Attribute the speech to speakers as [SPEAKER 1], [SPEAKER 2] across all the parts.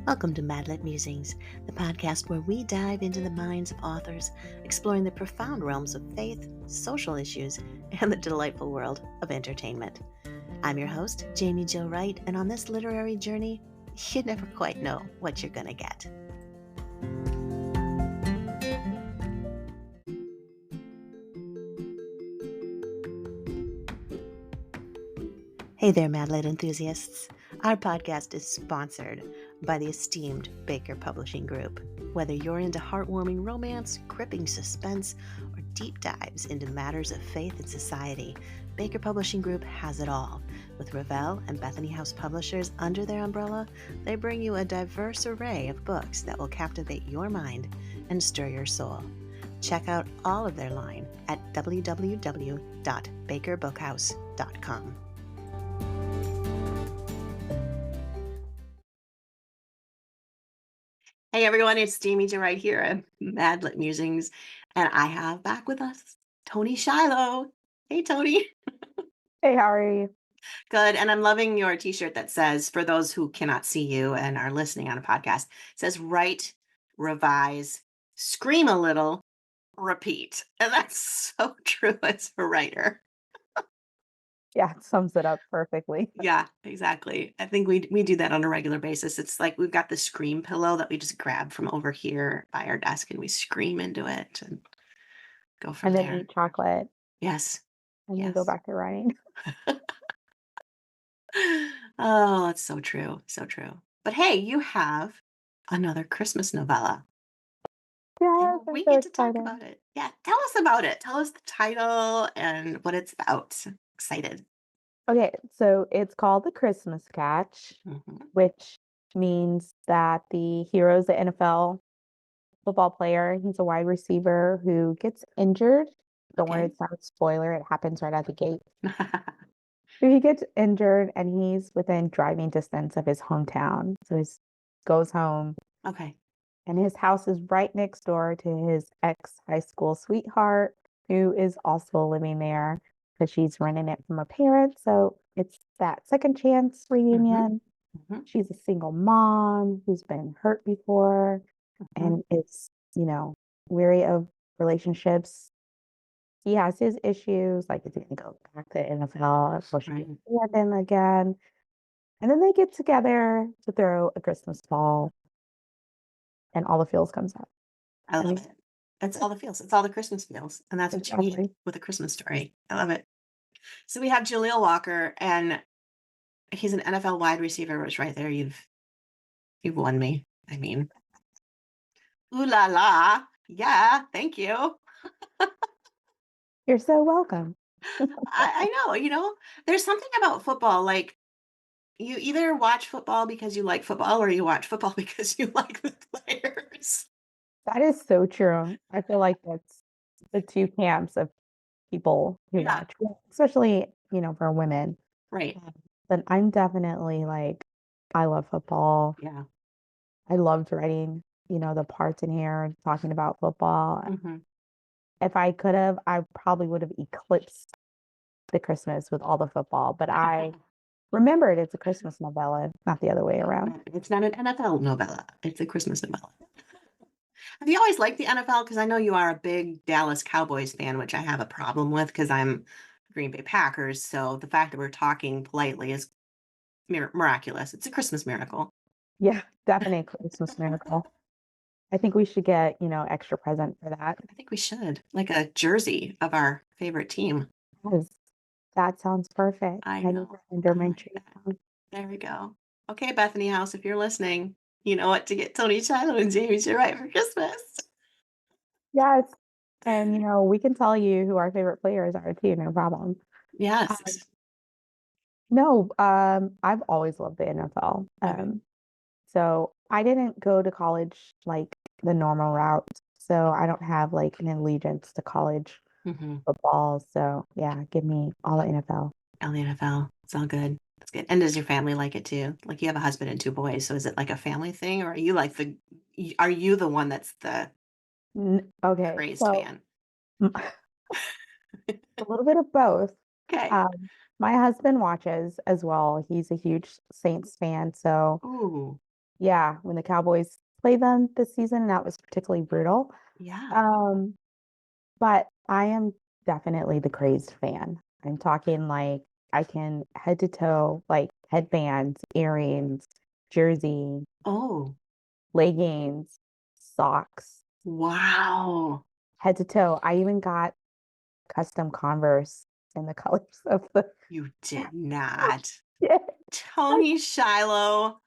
[SPEAKER 1] Welcome to Madlit Musings, the podcast where we dive into the minds of authors, exploring the profound realms of faith, social issues, and the delightful world of entertainment. I'm your host, Jaime Jo Wright, and on this literary journey, you never quite know what you're going to get. Hey there, Madlit enthusiasts. Our podcast is sponsored by the esteemed Baker Publishing Group. Whether you're into heartwarming romance, gripping suspense, or deep dives into matters of faith and society, Baker Publishing Group has it all. With Revell and Bethany House publishers under their umbrella, they bring you a diverse array of books that will captivate your mind and stir your soul. Check out all of their line at www.bakerbookhouse.com. Hey everyone, it's Jaime Jo Wright here at Madlit Musings, and I have back with us Toni Shiloh. Hey Toni.
[SPEAKER 2] Hey, how are you?
[SPEAKER 1] Good, and I'm loving your t-shirt that says, for those who cannot see you and are listening on a podcast, it says write, revise, scream a little, repeat. And that's so true as a writer.
[SPEAKER 2] Yeah, it sums it up perfectly.
[SPEAKER 1] Yeah, exactly. I think we do that on a regular basis. It's like we've got the scream pillow that we just grab from over here by our desk and we scream into it and go from
[SPEAKER 2] And then
[SPEAKER 1] there.
[SPEAKER 2] eat chocolate
[SPEAKER 1] Yes.
[SPEAKER 2] and then go
[SPEAKER 1] Yes.
[SPEAKER 2] back to writing.
[SPEAKER 1] Oh, it's so true. So true. But hey, you have another Christmas novella
[SPEAKER 2] Yes,
[SPEAKER 1] and
[SPEAKER 2] I'm
[SPEAKER 1] we
[SPEAKER 2] so
[SPEAKER 1] get to talk
[SPEAKER 2] excited.
[SPEAKER 1] about it. Yeah, tell us about it. Tell us the title and what it's about. Excited.
[SPEAKER 2] Okay, so it's called The Christmas Catch,
[SPEAKER 1] Hmm.
[SPEAKER 2] which means that the hero's the NFL football player. He's a wide receiver who gets injured. Don't worry,
[SPEAKER 1] Okay.
[SPEAKER 2] it's not a spoiler. It happens right at the gate. So he gets injured and he's within driving distance of his hometown. So he goes home.
[SPEAKER 1] Okay.
[SPEAKER 2] And his house is right next door to his ex high school sweetheart, who is also living there because she's renting it from her parents. So it's that second chance
[SPEAKER 1] Hmm.
[SPEAKER 2] reunion.
[SPEAKER 1] Hmm.
[SPEAKER 2] She's a single mom who's been hurt before
[SPEAKER 1] Hmm.
[SPEAKER 2] and is, weary of relationships. He has his issues, like is he gonna go back to NFL or should
[SPEAKER 1] Right.
[SPEAKER 2] he abandon again? And then they get together to throw a Christmas ball and all the feels comes out.
[SPEAKER 1] I
[SPEAKER 2] I
[SPEAKER 1] love
[SPEAKER 2] mean,
[SPEAKER 1] it. It's all the feels. It's all the Christmas feels. And that's what you need
[SPEAKER 2] exactly.
[SPEAKER 1] with a Christmas story. I love it. So we have Jaleel Walker, and he's an NFL wide receiver, which right there you've won me. I mean, ooh la la. Yeah, thank you.
[SPEAKER 2] You're so welcome.
[SPEAKER 1] I know, there's something about football. Like you either watch football because you like football or you watch football because you like the players.
[SPEAKER 2] That is so true. I feel like that's the two camps of people who
[SPEAKER 1] Yeah,
[SPEAKER 2] watch, especially, for women.
[SPEAKER 1] right.
[SPEAKER 2] Um, But I'm definitely like, I love football.
[SPEAKER 1] Yeah.
[SPEAKER 2] I loved writing, the parts in here talking about football.
[SPEAKER 1] Hmm.
[SPEAKER 2] If I could have, I probably would have eclipsed the Christmas with all the football. But I remembered it's a Christmas novella, not the other way around.
[SPEAKER 1] It's not an NFL novella. It's a Christmas novella. Have you always liked the NFL? Because I know you are a big Dallas Cowboys fan, which I have a problem with because I'm Green Bay Packers. So the fact that we're talking politely is miraculous. It's a Christmas miracle.
[SPEAKER 2] Yeah, definitely a Christmas miracle. I think we should get, extra present for that.
[SPEAKER 1] I think we should, like a jersey of our favorite team.
[SPEAKER 2] Yes, that sounds perfect.
[SPEAKER 1] I
[SPEAKER 2] I need
[SPEAKER 1] know.
[SPEAKER 2] that under
[SPEAKER 1] I
[SPEAKER 2] my
[SPEAKER 1] like
[SPEAKER 2] tree.
[SPEAKER 1] that. There we go. Okay, Bethany House, if you're listening, you know what to get Toni Shiloh and Jamie Sure right for Christmas.
[SPEAKER 2] Yes. And, we can tell you who our favorite players are too, no problem. Um,
[SPEAKER 1] Yes.
[SPEAKER 2] no, I've always loved the NFL.
[SPEAKER 1] Okay.
[SPEAKER 2] So I didn't go to college like the normal route. So I don't have like an allegiance to college
[SPEAKER 1] Mm-hmm.
[SPEAKER 2] football. So yeah, give me all the NFL.
[SPEAKER 1] NFL. It's all good. That's good. And does your family like it too? Like you have a husband and two boys, so is it like a family thing, or are you like are you the one that's the
[SPEAKER 2] Okay,
[SPEAKER 1] crazed
[SPEAKER 2] so
[SPEAKER 1] fan?
[SPEAKER 2] a little bit of both.
[SPEAKER 1] Okay.
[SPEAKER 2] My husband watches as well. He's a huge Saints fan, so
[SPEAKER 1] Ooh.
[SPEAKER 2] Yeah, when the Cowboys played them this season, that was particularly brutal.
[SPEAKER 1] Yeah.
[SPEAKER 2] Um, but I am definitely the crazed fan. I'm talking like I can head to toe, like headbands, earrings, jersey,
[SPEAKER 1] Oh,
[SPEAKER 2] leggings, socks,
[SPEAKER 1] wow.
[SPEAKER 2] head to toe. I even got custom Converse in the colors of the
[SPEAKER 1] You did not.
[SPEAKER 2] yeah.
[SPEAKER 1] Toni Shiloh,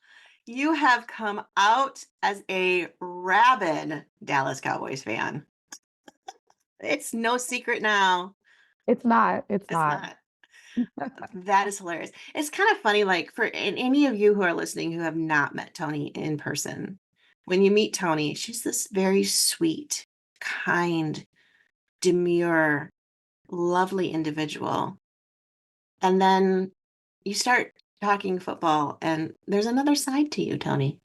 [SPEAKER 1] you have come out as a rabid Dallas Cowboys fan. It's no secret now.
[SPEAKER 2] It's not. It's
[SPEAKER 1] It's
[SPEAKER 2] not.
[SPEAKER 1] not. That is hilarious. It's kind of funny, like for any of you who are listening who have not met Toni in person, when you meet Toni, she's this very sweet, kind, demure, lovely individual. And then you start talking football, and there's another side to you, Toni.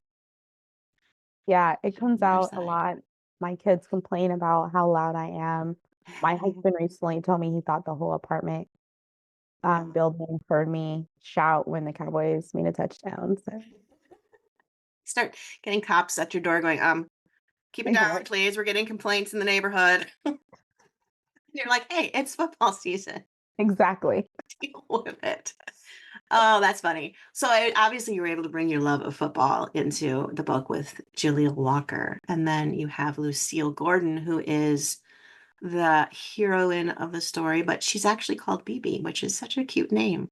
[SPEAKER 2] Yeah, it comes
[SPEAKER 1] Another
[SPEAKER 2] out a
[SPEAKER 1] side.
[SPEAKER 2] lot. My kids complain about how loud I am. My husband recently told me he thought the whole apartment
[SPEAKER 1] Oh.
[SPEAKER 2] building heard me shout when the Cowboys made a touchdown. So
[SPEAKER 1] Start getting cops at your door going, keep it down,
[SPEAKER 2] exactly.
[SPEAKER 1] please. We're getting complaints in the neighborhood. You're like, hey, it's football season.
[SPEAKER 2] Exactly.
[SPEAKER 1] Deal with it. Oh, that's funny. So obviously you were able to bring your love of football into the book with Julia Walker. And then you have Lucille Gordon, who is the heroine of the story, but she's actually called BB, which is such a cute name.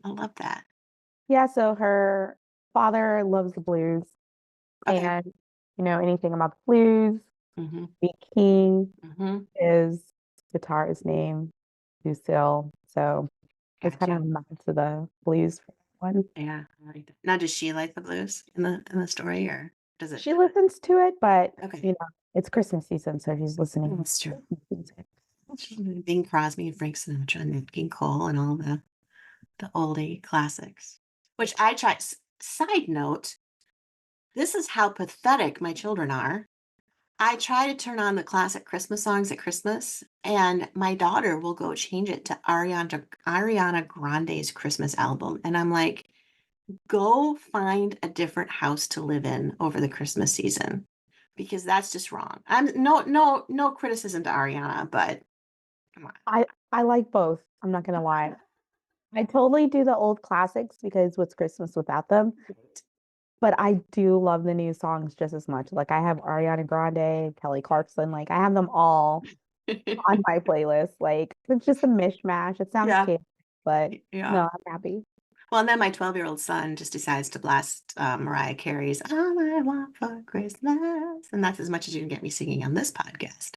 [SPEAKER 1] I love that.
[SPEAKER 2] Yeah, so her father loves the blues
[SPEAKER 1] Okay.
[SPEAKER 2] and anything about the blues.
[SPEAKER 1] Mm-hmm.
[SPEAKER 2] B. King,
[SPEAKER 1] Mm-hmm.
[SPEAKER 2] his guitarist name, Lucille. So it's kind of
[SPEAKER 1] Gotcha.
[SPEAKER 2] a nod to the blues for that one.
[SPEAKER 1] Yeah. I like that. Now, does she like the blues in the story, or does it?
[SPEAKER 2] She listens to it, but
[SPEAKER 1] Okay.
[SPEAKER 2] it's Christmas season, so she's listening
[SPEAKER 1] That's
[SPEAKER 2] to
[SPEAKER 1] true.
[SPEAKER 2] Christmas music.
[SPEAKER 1] Bing Crosby and Frank Sinatra and Nat King Cole and all the oldie classics. Which I try. Side note: this is how pathetic my children are. I try to turn on the classic Christmas songs at Christmas, and my daughter will go change it to Ariana Grande's Christmas album, and I'm like, go find a different house to live in over the Christmas season because that's just wrong. I'm no criticism to Ariana, but come on.
[SPEAKER 2] I like both. I'm not gonna lie. I totally do the old classics because what's Christmas without them? But I do love the new songs just as much. Like I have Ariana Grande, Kelly Clarkson, like I have them all on my playlist. Like it's just a mishmash. It sounds
[SPEAKER 1] Yeah,
[SPEAKER 2] chaotic, but
[SPEAKER 1] yeah.
[SPEAKER 2] no, I'm happy.
[SPEAKER 1] Well, and then my 12-year-old son just decides to blast Mariah Carey's All I Want for Christmas. And that's as much as you can get me singing on this podcast.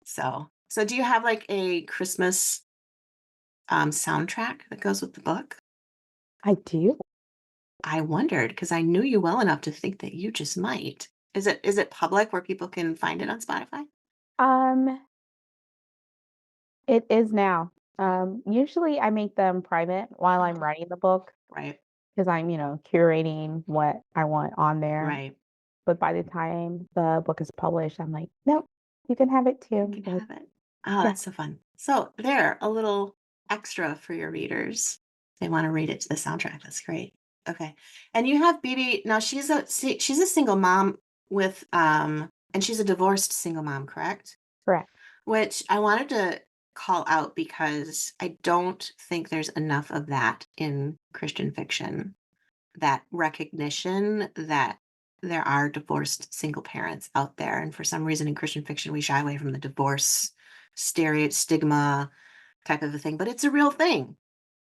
[SPEAKER 1] So do you have like a Christmas soundtrack that goes with the book?
[SPEAKER 2] I do.
[SPEAKER 1] I wondered because I knew you well enough to think that you just might. Is it public where people can find it on Spotify?
[SPEAKER 2] Um, it is now. Usually I make them private while I'm
[SPEAKER 1] Uh-huh.
[SPEAKER 2] writing the book
[SPEAKER 1] Right,
[SPEAKER 2] because I'm, curating what I want on there.
[SPEAKER 1] right.
[SPEAKER 2] But by the time the book is published, I'm like, nope, you can have it
[SPEAKER 1] You
[SPEAKER 2] too.
[SPEAKER 1] can
[SPEAKER 2] But
[SPEAKER 1] have it. Oh,
[SPEAKER 2] yeah,
[SPEAKER 1] that's so fun. So there, a little extra for your readers. They want to read it to the soundtrack. That's great. Okay. And you have BB. Now she's a single mom with and she's a divorced single mom, correct?
[SPEAKER 2] correct.
[SPEAKER 1] Which I wanted to call out because I don't think there's enough of that in Christian fiction, that recognition that there are divorced single parents out there. And for some reason in Christian fiction, we shy away from the divorce stigma type of a thing, but it's a real thing.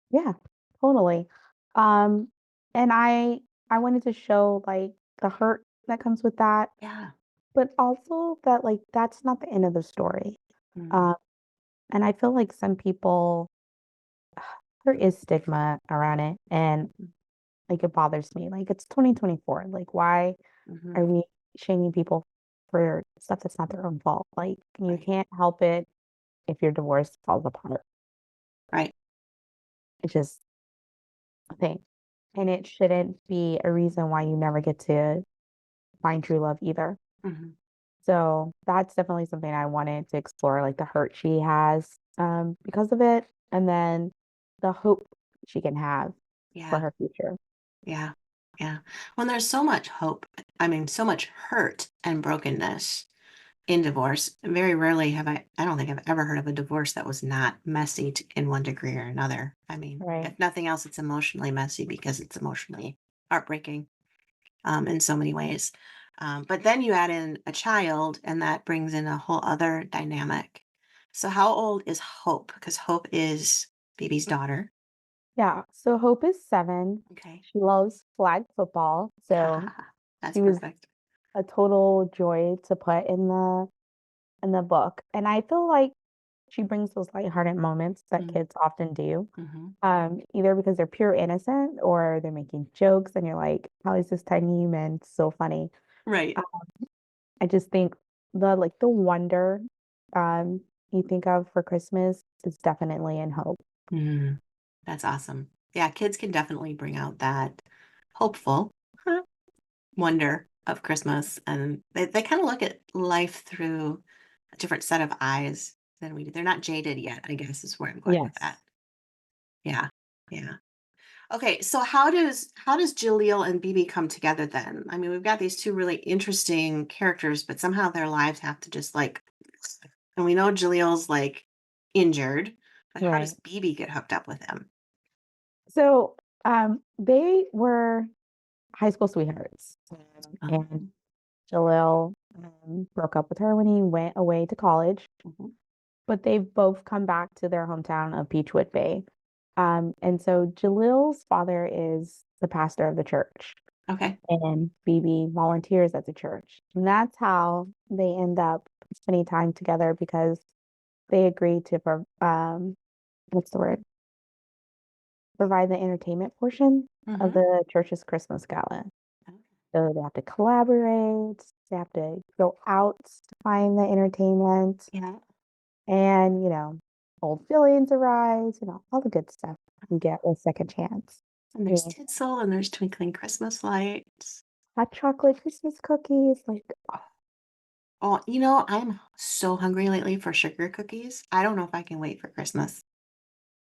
[SPEAKER 2] Yeah, totally. Um, and I wanted to show like the hurt that comes with that,
[SPEAKER 1] Yeah.
[SPEAKER 2] but also that like that's not the end of the story.
[SPEAKER 1] Mm,
[SPEAKER 2] Um, and I feel like some people there is stigma around it and like it bothers me. Like it's 2024. Like why
[SPEAKER 1] mhm.
[SPEAKER 2] are we shaming people for stuff that's not their own fault? Like you
[SPEAKER 1] Right.
[SPEAKER 2] can't help it if your divorce falls apart.
[SPEAKER 1] Right.
[SPEAKER 2] It's just a thing. And it shouldn't be a reason why you never get to find true love either.
[SPEAKER 1] Mhm.
[SPEAKER 2] So that's definitely something I wanted to explore, like the hurt she has because of it, and then the hope she can have for
[SPEAKER 1] Yeah.
[SPEAKER 2] her future.
[SPEAKER 1] Yeah. Yeah. When there's so much hope, I mean, so much hurt and brokenness in divorce, very rarely I don't think I've ever heard of a divorce that was not messy in one degree or another. I mean,
[SPEAKER 2] Right.
[SPEAKER 1] if nothing else, it's emotionally messy because it's emotionally heartbreaking in so many ways. But then you add in a child, and that brings in a whole other dynamic. So, how old is Hope? Because Hope is Baby's daughter.
[SPEAKER 2] Yeah. So Hope is 7.
[SPEAKER 1] Okay.
[SPEAKER 2] She loves flag football. So
[SPEAKER 1] That's
[SPEAKER 2] she was
[SPEAKER 1] perfect.
[SPEAKER 2] a total joy to put in the book. And I feel like she brings those lighthearted moments that
[SPEAKER 1] Mm-hmm.
[SPEAKER 2] kids often do.
[SPEAKER 1] Mm-hmm.
[SPEAKER 2] Either because they're pure innocent or they're making jokes and you're like, how is this tiny human so funny?
[SPEAKER 1] Right.
[SPEAKER 2] Uh, I just think the wonder um you think of for Christmas is definitely in Hope.
[SPEAKER 1] Mm, that's awesome. Yeah, kids can definitely bring out that hopeful wonder of Christmas. And they kind of look at life through a different set of eyes than we do. They're not jaded yet, I guess is where I'm going with that.
[SPEAKER 2] Yes.
[SPEAKER 1] Yeah. Yeah. Okay, so how does Jaleel and Bibi come together then? I mean, we've got these two really interesting characters, but somehow their lives have to just like, and we know Jaleel's like injured, but how does
[SPEAKER 2] Right.
[SPEAKER 1] Bibi get hooked up with him?
[SPEAKER 2] So they were high school sweethearts. And
[SPEAKER 1] Um,
[SPEAKER 2] Jalil broke up with her when he went away to college,
[SPEAKER 1] mhm.
[SPEAKER 2] but they've both come back to their hometown of Peachwood Bay. And so Jalil's father is the pastor of the church,
[SPEAKER 1] Okay.
[SPEAKER 2] and Bibi volunteers at the church. And that's how they end up spending time together because they agree to, what's the word? Provide the entertainment portion of
[SPEAKER 1] Hmm.
[SPEAKER 2] the church's Christmas gala. So they have to collaborate, they have to go out to find the entertainment,
[SPEAKER 1] Yeah.
[SPEAKER 2] and, old feelings arise, all the good stuff you get with Second Chance.
[SPEAKER 1] And there's
[SPEAKER 2] Yeah.
[SPEAKER 1] tinsel and there's twinkling Christmas lights.
[SPEAKER 2] Hot chocolate Christmas cookies, like,
[SPEAKER 1] Oh, I'm so hungry lately for sugar cookies. I don't know if I can wait for Christmas.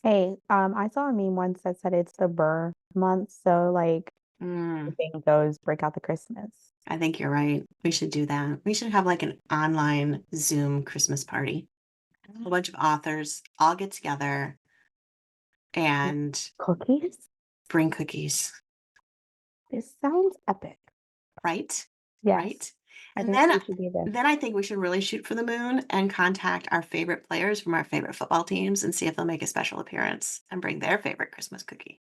[SPEAKER 2] hey, I saw a meme once that said it's the Burr month, so like
[SPEAKER 1] Mm,
[SPEAKER 2] everything goes break out the Christmas.
[SPEAKER 1] I think you're right. We should do that. We should have like an online Zoom Christmas party. A bunch of authors all get together and
[SPEAKER 2] Cookies?
[SPEAKER 1] bring cookies,
[SPEAKER 2] This sounds epic.
[SPEAKER 1] right?
[SPEAKER 2] Yes,
[SPEAKER 1] Right?
[SPEAKER 2] I
[SPEAKER 1] And
[SPEAKER 2] think
[SPEAKER 1] then
[SPEAKER 2] we should do this.
[SPEAKER 1] then I think we should really shoot for the moon and contact our favorite players from our favorite football teams and see if they'll make a special appearance and bring their favorite Christmas cookie.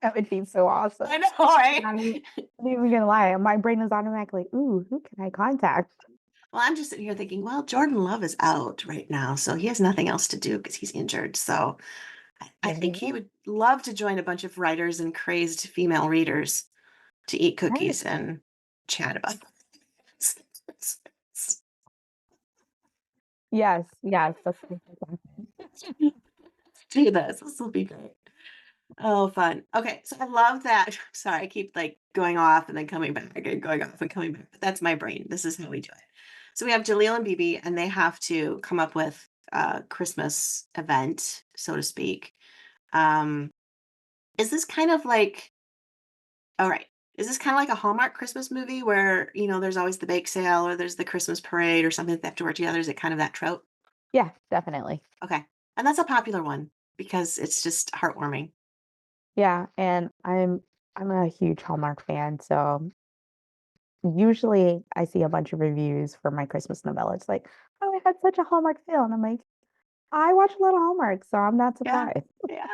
[SPEAKER 2] That would be so awesome.
[SPEAKER 1] I know, right?
[SPEAKER 2] I'm not even gonna lie. My brain is automatically, ooh, who can I contact?
[SPEAKER 1] Well, I'm just sitting here thinking, well, Jordan Love is out right now, so he has nothing else to do because he's injured. So I
[SPEAKER 2] There
[SPEAKER 1] think
[SPEAKER 2] you
[SPEAKER 1] he
[SPEAKER 2] go.
[SPEAKER 1] would love to join a bunch of writers and crazy female readers to eat
[SPEAKER 2] Yes,
[SPEAKER 1] cookies and chat about this.
[SPEAKER 2] yes, yes.
[SPEAKER 1] Do this. This will be great. Oh, fun. Okay, so I love that. Sorry, I keep like going off and then coming back and going off and coming back. But that's my brain. This is how we do it. So we have Jaleel and Bibi, and they have to come up with a Christmas event, so to speak. Um, is this kind of like, all right, is this kind of like a Hallmark Christmas movie where, there's always the bake sale or there's the Christmas parade or something that they have to work together? Is it kind of that trope?
[SPEAKER 2] Yeah, definitely.
[SPEAKER 1] Okay. And that's a popular one because it's just heartwarming.
[SPEAKER 2] Yeah, and I'm a huge Hallmark fan, so usually I see a bunch of reviews for my Christmas novella. It's like, oh, I had such a Hallmark feel, and I'm like, I watch a lot of Hallmark, so I'm not
[SPEAKER 1] Yeah.
[SPEAKER 2] surprised.
[SPEAKER 1] Yeah.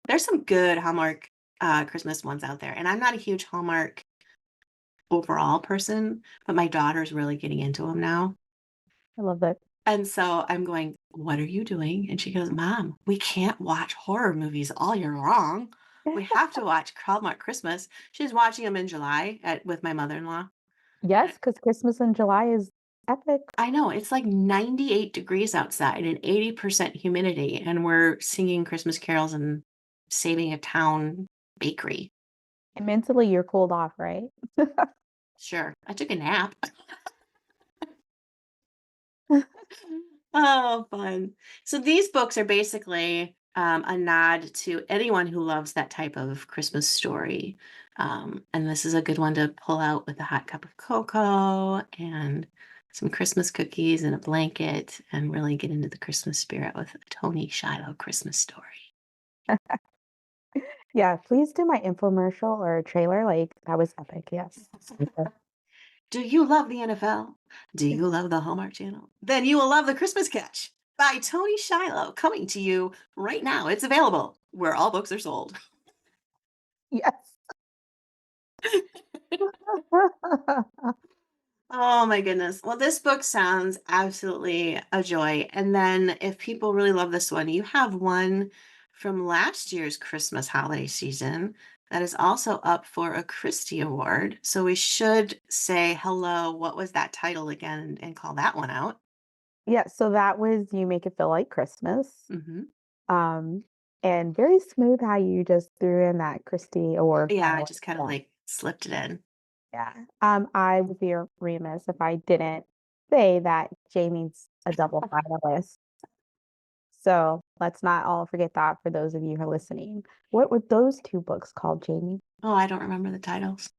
[SPEAKER 1] There's some good Hallmark Christmas ones out there. And I'm not a huge Hallmark overall person, but my daughter's really getting into them now.
[SPEAKER 2] I love that.
[SPEAKER 1] And so I'm going, what are you doing? And she goes, Mom, we can't watch horror movies all year long. We have to watch Hallmark Christmas. She's watching them in July with my mother-in-law.
[SPEAKER 2] Yes, because Christmas in July is epic.
[SPEAKER 1] I know it's like 98 degrees outside and 80% humidity, and we're singing Christmas carols and saving a town bakery.
[SPEAKER 2] And mentally, you're cooled off, right?
[SPEAKER 1] Sure. I took a nap. Oh, fun. So these books are basically a nod to anyone who loves that type of Christmas story. And this is a good one to pull out with a hot cup of cocoa and some Christmas cookies and a blanket and really get into the Christmas spirit with a Toni Shiloh Christmas story.
[SPEAKER 2] Yeah, please do my infomercial or trailer. Like that was epic. Yes. Okay.
[SPEAKER 1] Do you love the NFL? Do you love the Hallmark Channel? Then you will love The Christmas Catch by Toni Shiloh, coming to you right now. It's available where all books are sold.
[SPEAKER 2] Yes.
[SPEAKER 1] Oh my goodness. Well, this book sounds absolutely a joy. And then if people really love this one, you have one from last year's Christmas holiday season that is also up for a Christie Award. So we should say hello. What was that title again and call that one out?
[SPEAKER 2] Yeah, so that was You Make It Feel Like Christmas.
[SPEAKER 1] Hmm.
[SPEAKER 2] Um, and very smooth how you just threw in that Christie Award
[SPEAKER 1] Yeah, I
[SPEAKER 2] finalist.
[SPEAKER 1] just kind of
[SPEAKER 2] Yeah.
[SPEAKER 1] like slipped it in.
[SPEAKER 2] Yeah. I would be remiss if I didn't say that Jamie's a double finalist. So let's not all forget that for those of you who are listening. What were those two books called, Jamie?
[SPEAKER 1] Oh, I don't remember the titles.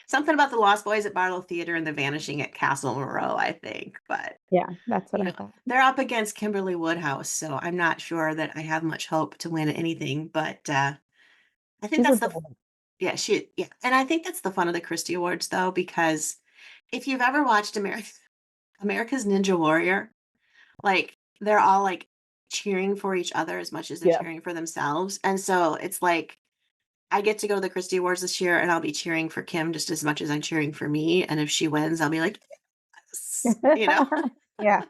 [SPEAKER 1] Something about the Lost Boys at Barlow Theater and the Vanishing at Castle Moreau, I think. But
[SPEAKER 2] Yeah, that's what
[SPEAKER 1] you
[SPEAKER 2] I
[SPEAKER 1] know,
[SPEAKER 2] thought.
[SPEAKER 1] they're up against Kimberly Woodhouse, so I'm not sure that I have much hope to win anything. But I think
[SPEAKER 2] She's
[SPEAKER 1] that's the
[SPEAKER 2] adorable.
[SPEAKER 1] yeah, and I think that's the fun of the Christie Awards, though, because if you've ever watched America's Ninja Warrior, like they're all like cheering for each other as much as they're
[SPEAKER 2] Yeah.
[SPEAKER 1] cheering for themselves, and so it's like I get to go to the Christie Awards this year, and I'll be cheering for Kim just as much as I'm cheering for me. And if she wins, I'll be like, yes, you know.
[SPEAKER 2] Yeah,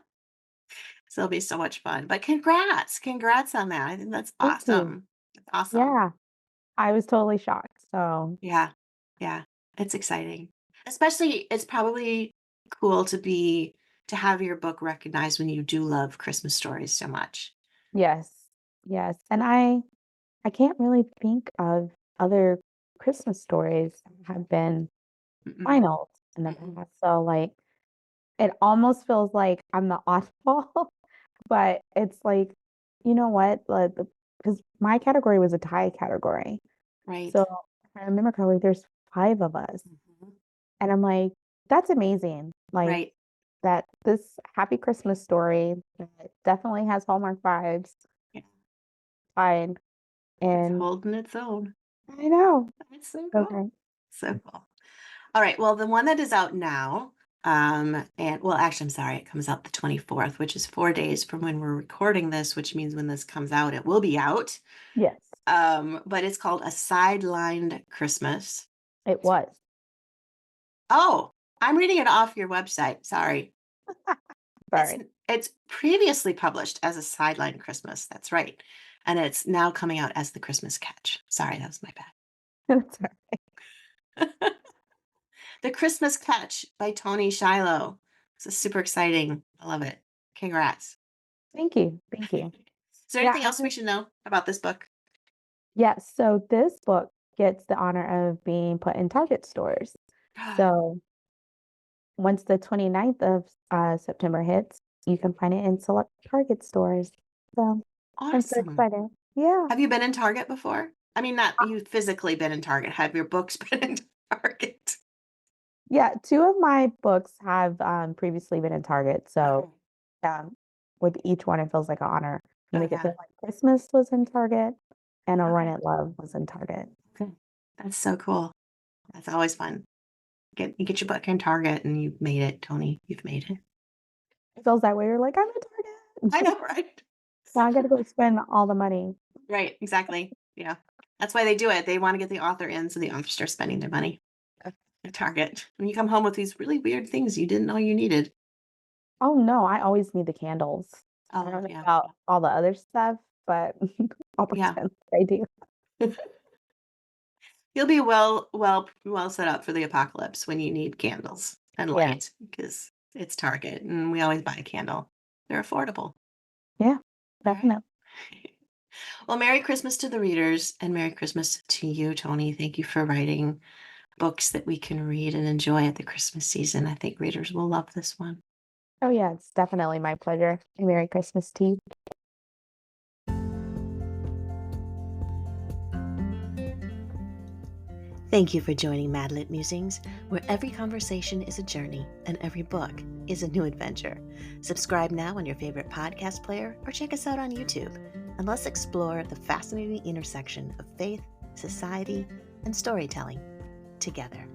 [SPEAKER 1] So it'll be so much fun. But congrats on that. I think that's
[SPEAKER 2] thank you.
[SPEAKER 1] awesome. That's awesome.
[SPEAKER 2] Yeah, I was totally shocked. So,
[SPEAKER 1] Yeah, yeah, it's exciting. Especially, it's probably cool to have your book recognized when you do love Christmas stories so much.
[SPEAKER 2] yes. Yes. And I can't really think of other Christmas stories that have been
[SPEAKER 1] Mm-mm,
[SPEAKER 2] finals in the
[SPEAKER 1] mm-mm.
[SPEAKER 2] past. So like it almost feels like I'm the oddball, but it's like, you know what? Like, because my category was a tie category.
[SPEAKER 1] Right,
[SPEAKER 2] So if I remember correctly, there's five of us.
[SPEAKER 1] mhm,
[SPEAKER 2] And I'm like, that's amazing. Like
[SPEAKER 1] right.
[SPEAKER 2] that this happy Christmas story that definitely has Hallmark vibes.
[SPEAKER 1] Yeah,
[SPEAKER 2] Fine.
[SPEAKER 1] it's
[SPEAKER 2] And
[SPEAKER 1] holding its own.
[SPEAKER 2] I know.
[SPEAKER 1] It's so cool.
[SPEAKER 2] Okay.
[SPEAKER 1] So cool. All right. Well, the one that is out now, and well, actually, I'm sorry, it comes out the 24th, which is 4 days from when we're recording this, which means when this comes out, it will be out.
[SPEAKER 2] Yes,
[SPEAKER 1] But it's called A Sidelined Christmas.
[SPEAKER 2] it was.
[SPEAKER 1] Oh, I'm reading it off your website. Sorry. It's
[SPEAKER 2] Sorry.
[SPEAKER 1] it's previously published as A Sidelined Christmas. That's right. And it's now coming out as The Christmas Catch. Sorry, that was my
[SPEAKER 2] That's all right.
[SPEAKER 1] bad. The Christmas Catch by Toni Shiloh. This is super exciting. I love it. Congrats.
[SPEAKER 2] Thank you. Thank you.
[SPEAKER 1] Is there
[SPEAKER 2] Yeah.
[SPEAKER 1] anything else we should know about this book?
[SPEAKER 2] Yes. So this book gets the honor of being put in Target stores. So once the 29th of September hits, you can find it in select Target stores. So I'm so
[SPEAKER 1] Awesome.
[SPEAKER 2] excited. Yeah.
[SPEAKER 1] Have you been in Target before? I mean, not you physically been in Target. Have your books been in Target?
[SPEAKER 2] Yeah. Two of my books have previously been in Target. So
[SPEAKER 1] Okay.
[SPEAKER 2] um, with each one, it feels like an honor. You
[SPEAKER 1] Oh
[SPEAKER 2] Make It
[SPEAKER 1] yeah.
[SPEAKER 2] Feel Like Christmas was in Target, and A Run
[SPEAKER 1] Okay.
[SPEAKER 2] It Love was in Target.
[SPEAKER 1] Okay. That's so cool. That's always fun. You get your book in Target and you've made it, Tony. You've made it.
[SPEAKER 2] It feels that way. You're like, I'm in
[SPEAKER 1] I
[SPEAKER 2] Target.
[SPEAKER 1] know, right?
[SPEAKER 2] Now I gotta go spend all the money.
[SPEAKER 1] Right, exactly. Yeah. That's why they do it. They want to get the author in so the author starts spending their money at Target. When you come home with these really weird things you didn't know you needed.
[SPEAKER 2] Oh no, I always need the candles. I
[SPEAKER 1] Oh,
[SPEAKER 2] don't know
[SPEAKER 1] yeah.
[SPEAKER 2] about all the other stuff, but I'll
[SPEAKER 1] Yeah.
[SPEAKER 2] pretend like I do.
[SPEAKER 1] You'll be well set up for the apocalypse when you need candles and
[SPEAKER 2] Yeah.
[SPEAKER 1] light because it's Target and we always buy a candle. They're affordable.
[SPEAKER 2] Yeah,
[SPEAKER 1] All right.
[SPEAKER 2] definitely.
[SPEAKER 1] Well, Merry Christmas to the readers and Merry Christmas to you, Tony. Thank you for writing books that we can read and enjoy at the Christmas season. I think readers will love this one.
[SPEAKER 2] Oh, yeah, it's definitely my pleasure. And Merry Christmas to you.
[SPEAKER 1] Thank you for joining Madlit Musings, where every conversation is a journey and every book is a new adventure. Subscribe now on your favorite podcast player or check us out on YouTube, and let's explore the fascinating intersection of faith, society, and storytelling together.